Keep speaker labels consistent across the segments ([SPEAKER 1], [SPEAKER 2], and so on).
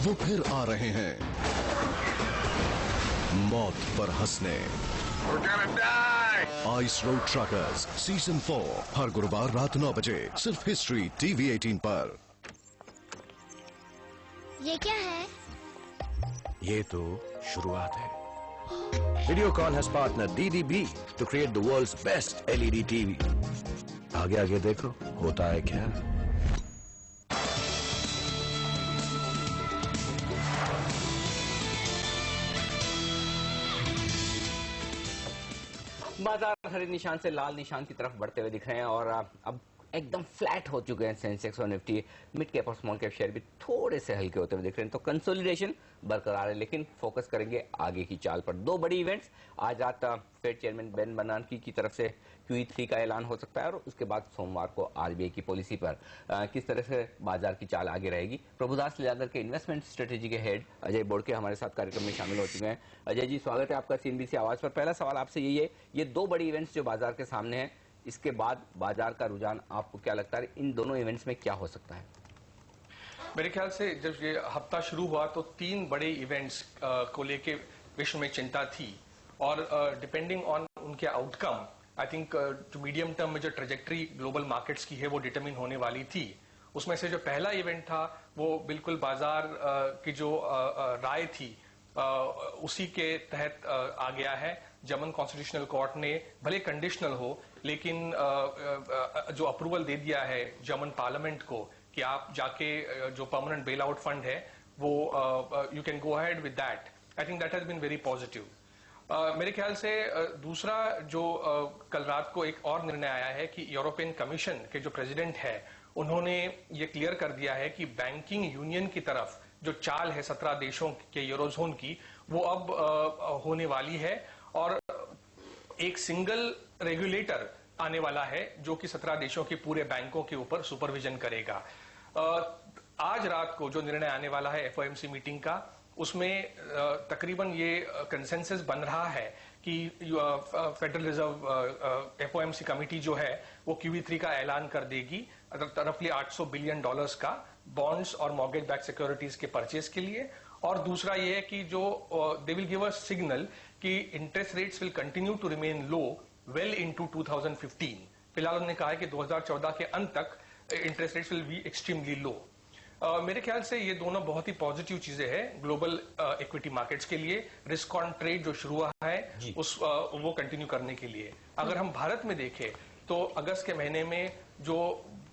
[SPEAKER 1] वो फिर आ रहे हैं मौत पर हंसने। आइस रोड ट्रकर्स सीजन 4 हर गुरुवार रात 9 बजे सिर्फ हिस्ट्री टीवी 18 पर।
[SPEAKER 2] ये क्या है?
[SPEAKER 3] ये तो शुरुआत है। Videocon has partnered DDB to create the world's best LED TV. आगे आगे देखो होता है क्या।
[SPEAKER 4] बाजार हरे निशान से लाल निशान की तरफ बढ़ते हुए दिख रहे हैं और अब एकदम फ्लैट हो चुके हैं सेंसेक्स और निफ्टी। मिड कैप और स्मॉल कैप शेयर भी थोड़े से हल्के होते हुए दिख रहे हैं। तो कंसोलिडेशन बरकरार है, लेकिन फोकस करेंगे आगे की चाल पर। दो बड़ी इवेंट्स आज रात फेड चेयरमैन बेन बर्नांकी की तरफ से QE3 का ऐलान हो सकता है और उसके बाद सोमवार को RBI की पॉलिसी पर किस तरह से बाजार की चाल आगे रहेगी। प्रभुदास लीलाधर के इन्वेस्टमेंट स्ट्रेटेजी के हेड अजय बोड़के हमारे साथ कार्यक्रम में शामिल हो चुके हैं। अजय जी, स्वागत है आपका CNBC आवाज पर। पहला सवाल आपसे यही है, ये दो बड़ी इवेंट्स जो बाजार के सामने हैं, इसके बाद बाजार का रुझान आपको क्या लगता है, इन दोनों इवेंट्स में क्या हो सकता है?
[SPEAKER 5] मेरे ख्याल से जब ये हफ्ता शुरू हुआ तो तीन बड़े इवेंट्स को लेके विश्व में चिंता थी और डिपेंडिंग ऑन उनके आउटकम आई थिंक जो मीडियम टर्म में जो ट्रेजेक्ट्री ग्लोबल मार्केट्स की है वो डिटरमिन होने वाली थी। उसमें से जो पहला इवेंट था वो बिल्कुल बाजार की जो राय थी उसी के तहत आ गया है। जर्मन कॉन्स्टिट्यूशनल कोर्ट ने भले कंडीशनल हो लेकिन जो अप्रूवल दे दिया है जर्मन पार्लियामेंट को कि आप जाके जो परमानेंट बेल आउट फंड है वो you can go ahead with that. I think that has been very positive. मेरे ख्याल से दूसरा जो कल रात को एक और निर्णय आया है कि यूरोपियन कमीशन के जो प्रेसिडेंट है उन्होंने ये क्लियर कर दिया है कि बैंकिंग यूनियन की तरफ जो चाल है 17 देशों के यूरोजोन की वो अब होने वाली है और एक सिंगल रेगुलेटर आने वाला है जो कि 17 देशों के पूरे बैंकों के ऊपर सुपरविजन करेगा। आज रात को जो निर्णय आने वाला है FOMC मीटिंग का, उसमें तकरीबन ये कंसेंसस बन रहा है कि फेडरल रिजर्व FOMC कमेटी जो है वो QE3 का ऐलान कर देगी रफली $800 बिलियन का बॉन्ड्स और मॉर्गेज बैक सिक्योरिटीज के परचेज के लिए। और दूसरा ये है कि जो they will give a signal कि interest rates will continue to remain low well into 2015। फिलहाल उन्होंने कहा है कि 2014 के अंत तक interest rates will be extremely low. मेरे ख्याल से ये दोनों बहुत ही पॉजिटिव चीजें हैं ग्लोबल इक्विटी मार्केट्स के लिए। रिस्क ऑन ट्रेड जो शुरू हुआ है वो कंटिन्यू करने के लिए। अगर हम भारत में देखें तो अगस्त के महीने में जो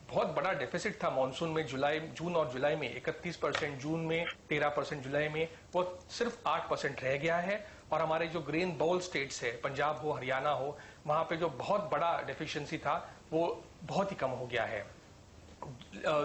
[SPEAKER 5] बहुत बड़ा डेफिसिट था मॉनसून में जून और जुलाई में 31%, जून में 13%, जुलाई में वो सिर्फ 8% रह गया है। और हमारे जो ग्रेन बाउल स्टेट्स है, पंजाब हो, हरियाणा हो, वहां पे जो बहुत बड़ा डेफिशिएंसी था वो बहुत ही कम हो गया है।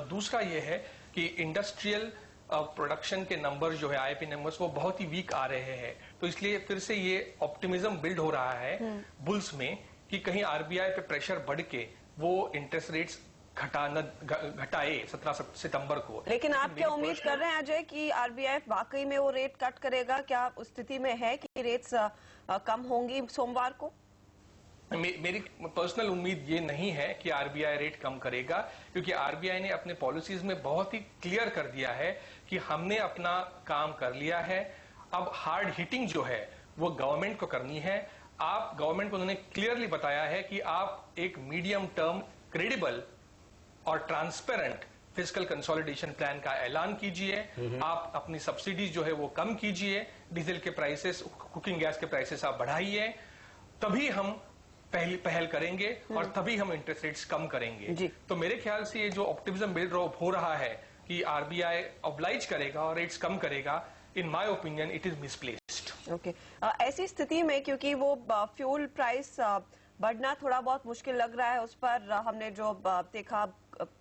[SPEAKER 5] दूसरा ये है कि इंडस्ट्रियल प्रोडक्शन के नंबर्स जो है IIP नंबर्स वो बहुत ही वीक आ रहे हैं। तो इसलिए फिर से ये ऑप्टिमिज्म बिल्ड हो रहा है बुल्स में कि कहीं RBI पे प्रेशर बढ़ के वो इंटरेस्ट रेट्स घटाए 17 सितंबर को।
[SPEAKER 6] लेकिन आप क्या उम्मीद कर रहे हैं अजय कि RBI वाकई में वो रेट कट करेगा? क्या उस स्थिति में है कि रेट्स कम होंगी सोमवार को?
[SPEAKER 5] मेरी पर्सनल उम्मीद ये नहीं है कि RBI रेट कम करेगा, क्योंकि RBI ने अपने पॉलिसीज में बहुत ही क्लियर कर दिया है कि हमने अपना काम कर लिया है। अब हार्ड हिटिंग जो है वो गवर्नमेंट को करनी है। आप गवर्नमेंट को उन्होंने क्लियरली बताया है कि आप एक मीडियम टर्म क्रेडिबल और ट्रांसपेरेंट फिस्कल कंसोलिडेशन प्लान का ऐलान कीजिए। आप अपनी सब्सिडीज जो है वो कम कीजिए, डीजल के प्राइसेस, कुकिंग गैस के प्राइसेस आप बढ़ाइए, तभी हम पहल करेंगे और तभी हम इंटरेस्ट रेट्स कम करेंगे। तो मेरे ख्याल से ये जो ऑप्टिमिज्म बिल्ड हो रहा है कि RBI ऑब्लाइज करेगा और रेट्स कम करेगा, in my opinion it is misplaced.
[SPEAKER 6] Okay, ऐसी स्थिति में क्योंकि वो फ्यूल प्राइस बढ़ना थोड़ा बहुत मुश्किल लग रहा है, उस पर हमने जो देखा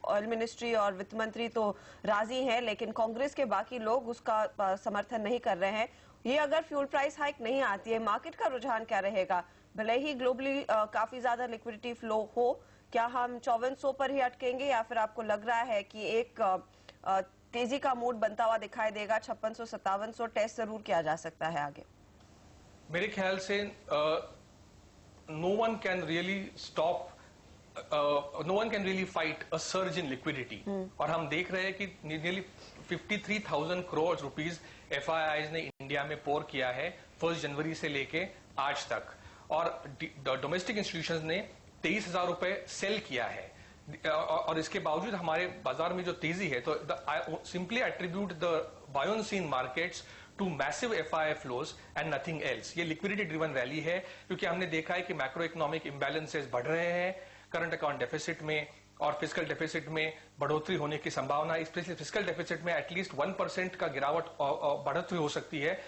[SPEAKER 6] ऑयल मिनिस्ट्री और वित्त मंत्री तो राजी हैं, लेकिन कांग्रेस के बाकी लोग उसका समर्थन नहीं कर रहे हैं। ये अगर फ्यूल प्राइस हाइक नहीं आती है, मार्केट का रुझान क्या रहेगा? भले ही ग्लोबली काफी ज्यादा लिक्विडिटी फ्लो हो, क्या हम 5400 पर ही अटकेंगे या फिर आपको लग रहा है कि एक तेजी का मूड बनता हुआ दिखाई देगा? 5600-5700 टेस्ट जरूर किया जा सकता है आगे।
[SPEAKER 5] मेरे ख्याल से no one can really stop no one can really fight a surge in liquidity, और हम देख रहे हैं कि नियरली 53,000 करोड़ रुपीस FIIs ने इंडिया में पोर किया है 1 जनवरी से लेके आज तक, और डोमेस्टिक इंस्टीट्यूशंस ने 23,000 रुपए सेल किया है, और इसके बावजूद हमारे बाजार में जो तेजी है, तो simply attribute the buoyancy in markets to massive FII flows and nothing else. ये लिक्विडिटी ड्रिवन रैली है, क्योंकि हमने देखा है कि मैक्रो इकोनॉमिक इम्बैलेंसेस बढ़ रहे हैं, करंट अकाउंट डेफिसिट में और फिस्कल डेफिसिट में बढ़ोतरी होने की संभावना, स्पेशली फिस्कल डेफिसिट में एटलीस्ट 1% का गिरावट बढ़ोतरी हो सकती है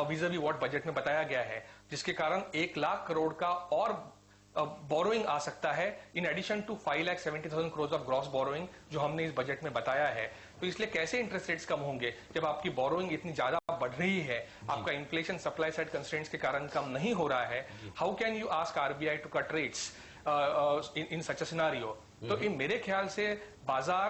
[SPEAKER 5] विज़ावी व्हाट बजट में बताया गया है, जिसके कारण 1 लाख करोड़ का और बोरोइंग आ सकता है, in addition to 5,70,000 crore of gross borrowing जो हमने इस बजट में बताया है। तो इसलिए कैसे इंटरेस्ट रेट्स कम होंगे जब आपकी बोरोइंग इतनी ज्यादा बढ़ रही है, आपका इन्फ्लेशन सप्लाई साइड कंस्ट्रेंट्स के कारण कम नहीं हो रहा है। How can you ask RBI to cut rates in such a scenario? तो इन मेरे ख्याल से बाजार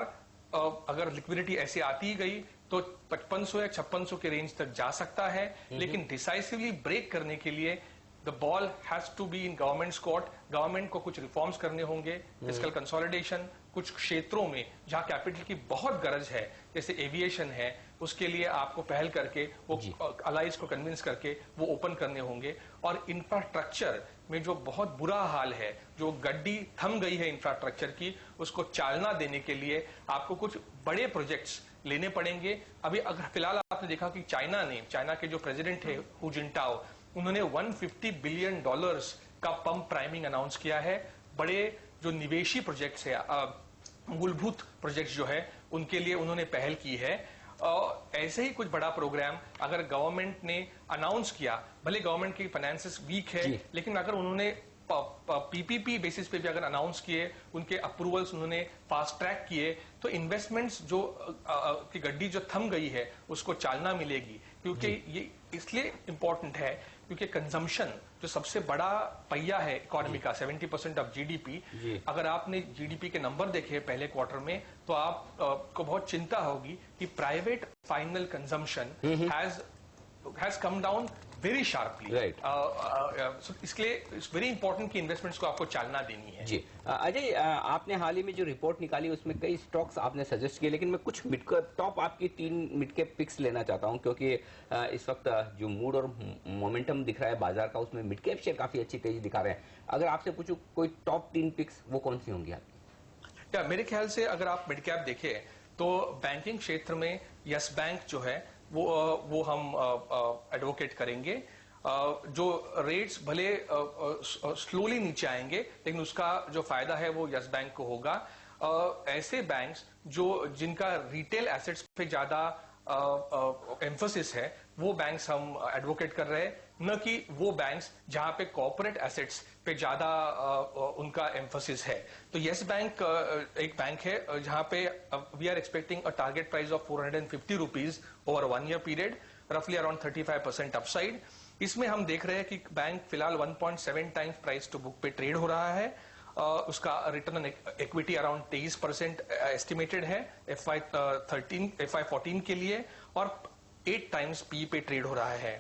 [SPEAKER 5] अगर लिक्विडिटी ऐसे आती गई तो 5500 या 5600 के रेंज तक जा सकता है, लेकिन डिसाइसिवली ब्रेक करने के लिए the ball has to be in government's court. Government को कुछ रिफॉर्म्स करने होंगे, फिस्कल कंसोलिडेशन, कुछ क्षेत्रों में जहां कैपिटल की बहुत गरज है, जैसे एविएशन है, उसके लिए आपको पहल करके वो अलाइज को कन्विंस करके वो ओपन करने होंगे। और इंफ्रास्ट्रक्चर में जो बहुत बुरा हाल है, जो गड्डी थम गई है इंफ्रास्ट्रक्चर की, उसको चालना देने के लिए आपको कुछ बड़े प्रोजेक्ट्स लेने पड़ेंगे। अभी अगर फिलहाल आपने देखा कि चाइना के जो प्रेसिडेंट है हू जिनटाओ, उन्होंने $150 बिलियन का पंप प्राइमिंग अनाउंस किया है। बड़े जो निवेशी प्रोजेक्ट्स है, मूलभूत प्रोजेक्ट्स जो है, उनके लिए उन्होंने पहल की है। ऐसे ही कुछ बड़ा प्रोग्राम अगर गवर्नमेंट ने अनाउंस किया, भले गवर्नमेंट की फाइनेंसेस वीक है, लेकिन अगर उन्होंने PPP बेसिस पे भी अगर अनाउंस किए, उनके अप्रूवल्स उन्होंने फास्ट ट्रैक किए, तो इन्वेस्टमेंट्स जो की गड्डी जो थम गई है उसको चालना मिलेगी। क्योंकि ये इसलिए इंपॉर्टेंट है क्योंकि कंजम्पशन जो सबसे बड़ा पहिया है इकोनॉमी का, 70% ऑफ GDP, अगर आपने GDP के नंबर देखे पहले क्वार्टर में, तो आपको बहुत चिंता होगी कि private final consumption has come down very sharply.
[SPEAKER 4] Right.
[SPEAKER 5] इसलिए इट्स वेरी इंपॉर्टेंट कि इन्वेस्टमेंट्स को आपको चालना देनी है।
[SPEAKER 4] जी अजय, आपने हाल ही में जो रिपोर्ट निकाली उसमें कई स्टॉक्स आपने सजेस्ट किए, लेकिन मैं कुछ टॉप आपकी 3 मिड कैप पिक्स लेना चाहता हूं, क्योंकि इस वक्त जो मूड और मोमेंटम दिख रहा है बाजार का, उसमें मिड कैप शेयर काफी अच्छी तेजी दिखा रहे हैं। अगर आपसे पूछूं कोई टॉप 3 पिक्स, वो कौन सी होंगी आपकी?
[SPEAKER 5] मेरे ख्याल से अगर आप मिड कैप देखें तो बैंकिंग क्षेत्र में यस बैंक जो है वो हम एडवोकेट करेंगे। जो रेट्स भले स्लोली नीचे आएंगे, लेकिन उसका जो फायदा है वो यस बैंक को होगा। ऐसे बैंक्स जिनका रिटेल एसेट्स पे ज्यादा एम्फोसिस है, वो बैंक्स हम एडवोकेट कर रहे हैं, न कि वो बैंक्स जहां पे कॉर्पोरेट एसेट्स पे ज्यादा उनका एम्फोसिस है। तो यस बैंक एक बैंक है जहां पे we are expecting a target price of 450 rupees over 1 year period, रफली अराउंड 35% अपसाइड। इसमें हम देख रहे हैं कि बैंक फिलहाल 1.7 टाइम्स प्राइस टू बुक पे ट्रेड हो रहा है। उसका return on equity around 23% estimated है FY14 के लिए, और 8 टाइम्स पी पे ट्रेड हो रहा है।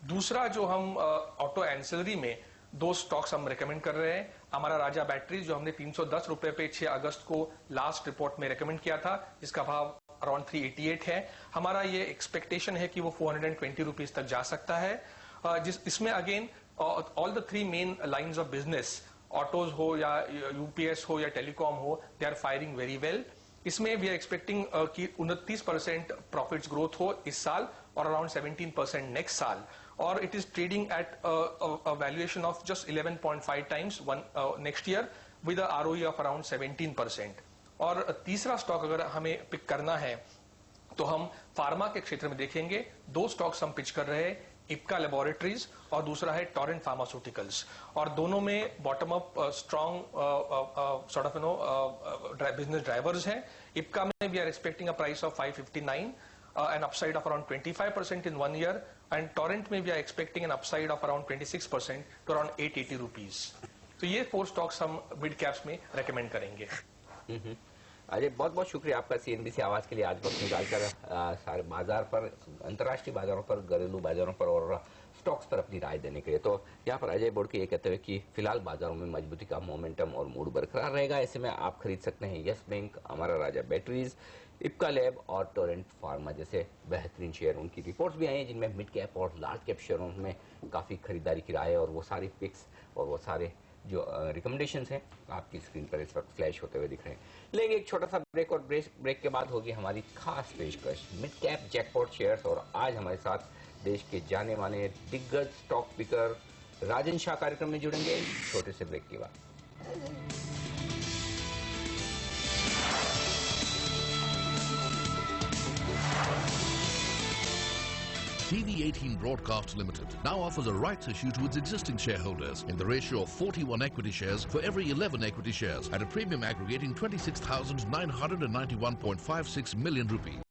[SPEAKER 5] दूसरा जो हम ऑटो एंसिलरी में 2 स्टॉक्स हम रेकमेंड कर रहे हैं। हमारा राजा बैटरीज जो हमने 310 रुपए पे 6 अगस्त को लास्ट रिपोर्ट में रेकमेंड किया था, जिसका भाव अराउंड 388 है। हमारा ये एक्सपेक्टेशन है कि वो 420 रुपीज तक जा सकता है। इसमें again all the 3 main lines of business, autos हो या UPS हो या टेलीकॉम हो, they are firing very well. इसमें वी आर एक्सपेक्टिंग कि 29% प्रॉफिट्स ग्रोथ हो इस साल और अराउंड 17% नेक्स्ट साल, और it is trading at valuation of just 11.5 times next year with ROE of around 17%। और तीसरा स्टॉक अगर हमें पिक करना है तो हम फार्मा के क्षेत्र में देखेंगे। 2 स्टॉक्स हम पिच कर रहे हैं, इप्का लेबोरेटरीज और दूसरा है टोरेंट फार्मास्यूटिकल्स, और दोनों में bottom up strong sort of business drivers हैं। इप्का में we are expecting a price of 559, an upside of around 25% in 1 year, and Torrent में we are expecting an upside of around 26% to around 880 rupees. तो ये 4 stocks हम mid caps में recommend करेंगे।
[SPEAKER 4] अजय, बहुत बहुत शुक्रिया आपका CNBC आवाज के लिए आज वक्त निकालकर सारे बाजार पर, अंतर्राष्ट्रीय बाजारों पर, घरेलू बाजारों पर और स्टॉक्स पर अपनी राय देने के लिए। तो यहाँ पर अजय बोर्ड के ये कहते हुए कि फिलहाल बाजारों में मजबूती का मोमेंटम और मूड बरकरार रहेगा। ऐसे में आप खरीद सकते हैं यस बैंक, अमरा राजा बैटरीज, इप्का लैब और टोरेंट फार्मा जैसे बेहतरीन शेयर। उनकी रिपोर्ट्स भी आई हैं जिनमें मिड कैप और लार्ज कैप शेयरों में काफ़ी खरीदारी की राय है, और वो सारी पिक्स और वो सारे जो रिकमेंडेशंस हैं आपकी स्क्रीन पर इस वक्त फ्लैश होते हुए दिख रहे हैं। लेंगे एक छोटा सा ब्रेक, और ब्रेक के बाद होगी हमारी खास पेशकश मिड कैप जैकपॉट शेयर्स। और आज हमारे साथ देश के जाने माने दिग्गज स्टॉक पिकर राजन शाह कार्यक्रम में जुड़ेंगे छोटे से ब्रेक के बाद।
[SPEAKER 2] TV18 Broadcast Limited now offers a rights issue to its existing shareholders in the ratio of 41 equity shares for every 11 equity shares at a premium aggregating 26,991.56 million rupees.